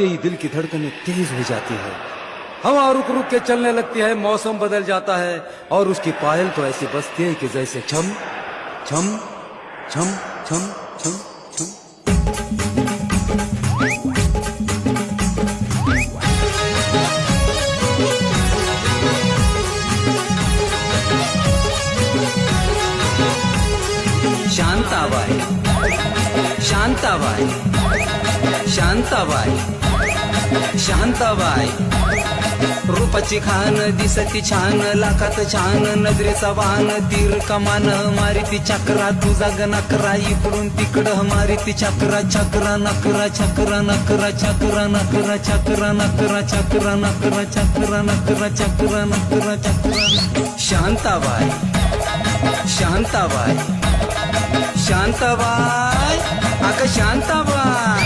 ही दिल की धड़कनें तेज हो जाती है, हवा रुक रुक के चलने लगती है, मौसम बदल जाता है और उसकी पायल तो ऐसी बजती है कि जैसे छम छम छम छम छम छम। शांताबाई शांताबाई शांताबाई शांताबाई, रूपाची खान दिसती छान, लाखात छान नजरेचा वाहन, तीर कमान मारिती चक्रा, तुझा ग नकरा इकडून तिकडं मारिती चक्रा, चक्रा नकरा चक्रा नकरा चक्रा नकरा चक्रा नकरा चक्रा नकरा चक्रा नकरा चक्रा नकरा चक्रा। शांताबाई शांताबाई शांताबाई, अगं शांताबाई।